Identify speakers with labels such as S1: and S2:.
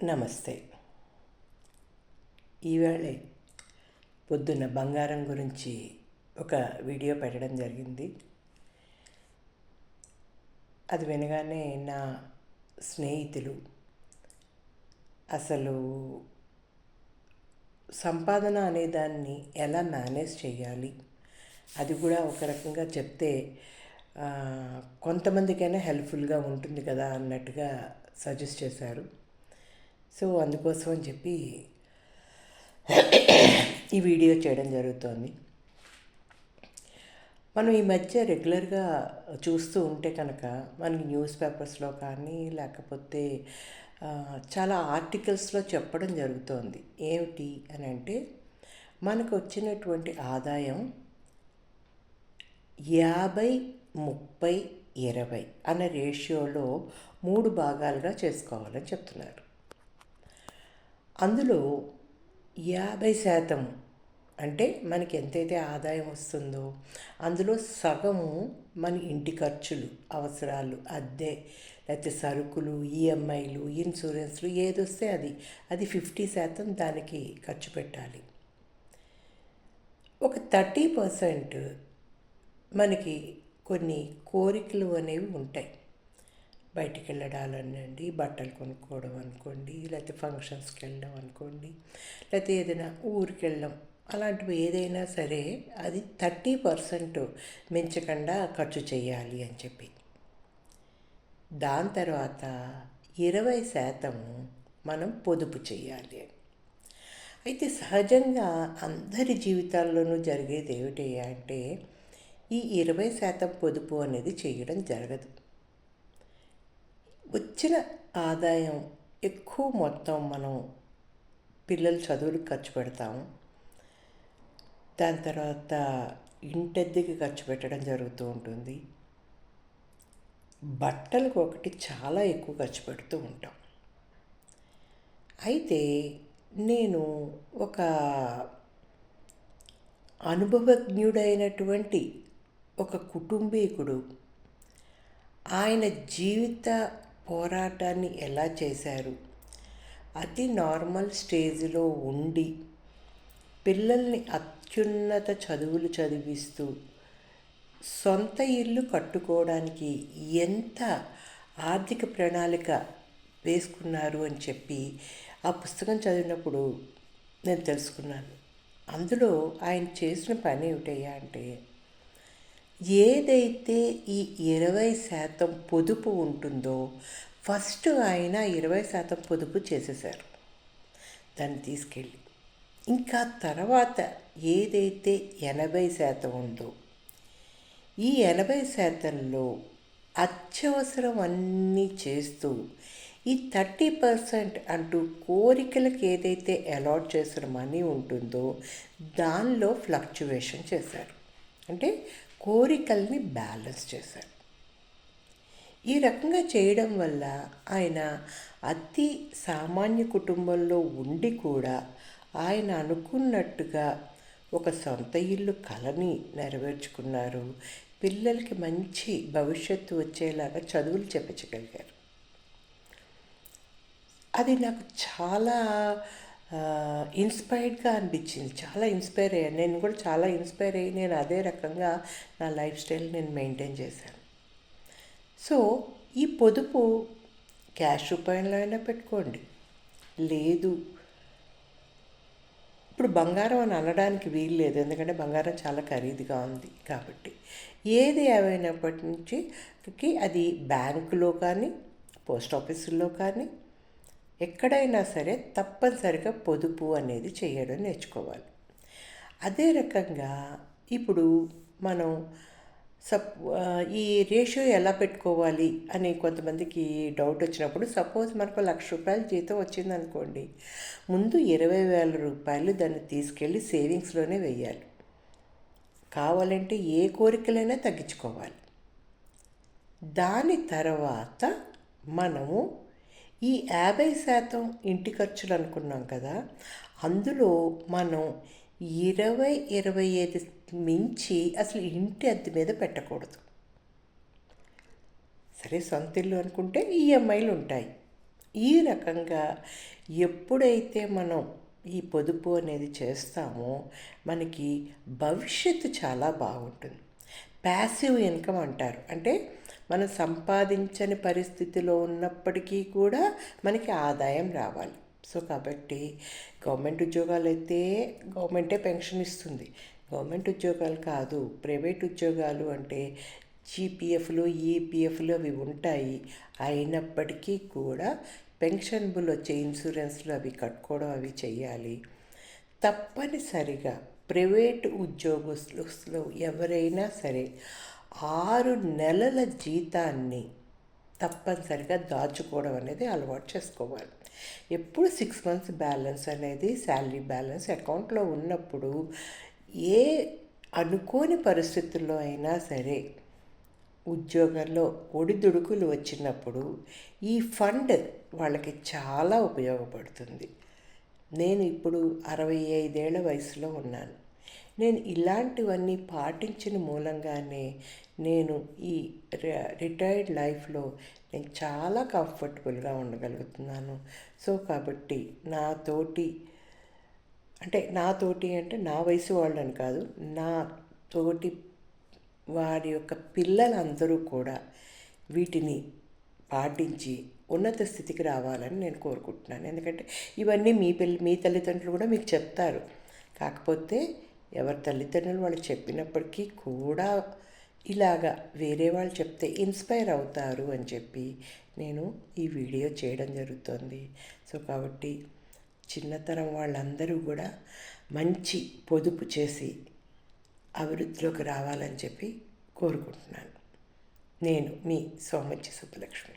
S1: నమస్తే. ఈవేళ పొద్దున్న బంగారం గురించి ఒక వీడియో పెట్టడం జరిగింది. అది వినగానే నా స్నేహితులు అసలు సంపాదన అనేదాన్ని ఎలా మేనేజ్ చేయాలి, అది కూడా ఒక రకంగా చెప్తే కొంతమందికైనా హెల్ప్ఫుల్గా ఉంటుంది కదా అన్నట్టుగా సజెస్ట్ చేశారు. సో అందుకోసం అని చెప్పి ఈ వీడియో చేయడం జరుగుతోంది. మనం ఈ మధ్య రెగ్యులర్గా చూస్తూ ఉంటే కనుక మనకి న్యూస్ పేపర్స్లో కానీ లేకపోతే చాలా ఆర్టికల్స్లో చెప్పడం జరుగుతోంది. ఏమిటి అని అంటే, మనకు వచ్చినటువంటి ఆదాయం 50-30-20 అనే రేషియోలో 3 భాగాలుగా చేసుకోవాలని చెప్తున్నారు. అందులో 50% అంటే మనకి ఎంతైతే ఆదాయం వస్తుందో అందులో సగము మన ఇంటి ఖర్చులు, అవసరాలు, అద్దె, లేకపోతే సరుకులు, ఈఎంఐలు, ఇన్సూరెన్స్లు ఏదొస్తే అది 50% దానికి ఖర్చు పెట్టాలి. ఒక 30% మనకి కొన్ని కోరికలు అనేవి ఉంటాయి. బయటికి వెళ్ళడాలనండి, బట్టలు కొనుక్కోవడం అనుకోండి, లేకపోతే ఫంక్షన్స్కి వెళ్ళడం అనుకోండి, లేకపోతే ఏదైనా ఊరికి వెళ్ళడం, అలాంటివి ఏదైనా సరే అది 30% మించకుండా ఖర్చు చేయాలి అని చెప్పి. దాని తర్వాత 20% మనం పొదుపు చేయాలి అని. అయితే సహజంగా అందరి జీవితాల్లోనూ జరిగేది ఏమిటి అంటే, ఈ 20% పొదుపు అనేది చేయడం జరగదు. వచ్చిన ఆదాయం ఎక్కువ మొత్తం మనం పిల్లల చదువులకు ఖర్చు పెడతాము. దాని తర్వాత ఇంటద్దెకి ఖర్చు పెట్టడం జరుగుతూ ఉంటుంది. బట్టలకు ఒకటి చాలా ఎక్కువ ఖర్చు పెడుతూ ఉంటాం. అయితే నేను ఒక అనుభవజ్ఞుడైనటువంటి ఒక కుటుంబీకుడు ఆయన జీవిత పోరాటాన్ని ఎలా చేశారు, అతి నార్మల్ స్టేజ్లో ఉండి పిల్లల్ని అత్యున్నత చదువులు చదివిస్తూ సొంత ఇల్లు కట్టుకోవడానికి ఎంత ఆర్థిక ప్రణాళిక వేసుకున్నారు అని చెప్పి ఆ పుస్తకం చదివినప్పుడు నేను తెలుసుకున్నాను. అందులో ఆయన చేసిన పని ఏమిటయ్యా అంటే, ఏదైతే ఈ 20% పొదుపు ఉంటుందో ఫస్ట్ ఆయన 20% పొదుపు చేసేశారు. దాన్ని తీసుకెళ్ళి ఇంకా తర్వాత ఏదైతే 80% ఉందో ఈ 80%లో అత్యవసరం అన్నీ చేస్తూ ఈ 30% అంటూ కోరికలకు ఏదైతే అలాట్ చేసిన మనీ ఉంటుందో దానిలో ఫ్లక్చువేషన్ చేశారు. అంటే కోరికల్ని బ్యాలెన్స్ చేశారు. ఈ రకంగా చేయడం వల్ల ఆయన అతి సామాన్య కుటుంబంలో ఉండి కూడా ఆయన అనుకున్నట్టుగా ఒక సొంత ఇల్లు కలని నెరవేర్చుకున్నారు. పిల్లలకి మంచి భవిష్యత్తు వచ్చేలాగా చదువులు చెప్పించగలిగారు. అది నాకు చాలా ఇన్స్పైర్డ్గా అనిపించింది. చాలా ఇన్స్పైర్ అయ్యాను. నేను కూడా చాలా ఇన్స్పైర్ అయ్యి నేను అదే రకంగా నా లైఫ్ స్టైల్ నేను మెయింటైన్ చేశాను. సో ఈ పొదుపు క్యాష్ రూపాయల్లో అయినా పెట్టుకోండి, లేదు ఇప్పుడు బంగారం అని అనడానికి వీలు లేదు, ఎందుకంటే బంగారం చాలా ఖరీదుగా ఉంది కాబట్టి. ఏది ఏమైనప్పటి నుంచి అది బ్యాంకులో కానీ పోస్ట్ ఆఫీసుల్లో కానీ ఎక్కడైనా సరే తప్పనిసరిగా పొదుపు అనేది చేయడం నేర్చుకోవాలి. అదే రకంగా ఇప్పుడు మనం ఈ రేషియో ఎలా పెట్టుకోవాలి అని కొంతమందికి డౌట్ వచ్చినప్పుడు, సపోజ్ మనకు ₹1,00,000 జీతం వచ్చిందనుకోండి, ముందు 20,000 రూపాయలు దాన్ని తీసుకెళ్ళి సేవింగ్స్లోనే వెయ్యాలి. కావాలంటే ఏ కోరికలైనా తగ్గించుకోవాలి. దాని తర్వాత మనము ఈ 50% ఇంటి ఖర్చులు అనుకున్నాం కదా, అందులో మనం 20-25 మించి అసలు ఇంటి అద్దె మీద పెట్టకూడదు. సరే సొంత ఇల్లు అనుకుంటే ఈఎంఐలు ఉంటాయి, ఈ రకంగా ఎప్పుడైతే మనం ఈ పొదుపు అనేది చేస్తామో మనకి భవిష్యత్తు చాలా బాగుంటుంది. ప్యాసివ్ ఇన్కమ్ అంటారు. అంటే మనం సంపాదించని పరిస్థితిలో ఉన్నప్పటికీ కూడా మనకి ఆదాయం రావాలి. సో కాబట్టి గవర్నమెంట్ ఉద్యోగాలు అయితే గవర్నమెంటే పెన్షన్ ఇస్తుంది. గవర్నమెంట్ ఉద్యోగాలు కాదు, ప్రైవేట్ ఉద్యోగాలు అంటే జీపీఎఫ్లు ఈపీఎఫ్లు అవి ఉంటాయి. అయినప్పటికీ కూడా పెన్షనబుల్ వచ్చే ఇన్సూరెన్స్లు అవి కట్టుకోవడం అవి చెయ్యాలి. తప్పనిసరిగా ప్రైవేటు ఉద్యోగస్తులు ఎవరైనా సరే 6 నెలల జీతాన్ని తప్పనిసరిగా దాచుకోవడం అనేది అలవాటు చేసుకోవాలి. ఎప్పుడు 6 మంత్స్ బ్యాలెన్స్ అనేది శాలరీ బ్యాలెన్స్ అకౌంట్లో ఉన్నప్పుడు ఏ అనుకోని పరిస్థితుల్లో అయినా సరే ఉద్యోగంలో ఒడిదుడుకులు వచ్చినప్పుడు ఈ ఫండ్ వాళ్ళకి చాలా ఉపయోగపడుతుంది. నేను ఇప్పుడు 65 వయసులో ఉన్నాను. నేను ఇలాంటివన్నీ పాటించిన మూలంగానే నేను ఈ రిటైర్డ్ లైఫ్లో నేను చాలా కంఫర్టబుల్గా ఉండగలుగుతున్నాను. సో కాబట్టి నాతోటి అంటే నా వయసు వాళ్ళని కాదు, నా తోటి వారి యొక్క పిల్లలందరూ కూడా వీటిని పాటించి ఉన్నత స్థితికి రావాలని నేను కోరుకుంటున్నాను. ఎందుకంటే ఇవన్నీ మీ తల్లిదండ్రులు కూడా మీకు చెప్తారు. కాకపోతే ఎవరి తల్లిదండ్రులు వాళ్ళు చెప్పినప్పటికీ కూడా ఇలాగా వేరే వాళ్ళు చెప్తే ఇన్స్పైర్ అవుతారు అని చెప్పి నేను ఈ వీడియో చేయడం జరుగుతుంది. సో కాబట్టి చిన్నతరం వాళ్ళందరూ కూడా మంచి పొదుపు చేసి అభివృద్ధిలోకి రావాలని చెప్పి కోరుకుంటున్నాను. నేను మీ సోమచ్చి సుబ్బలక్ష్మి.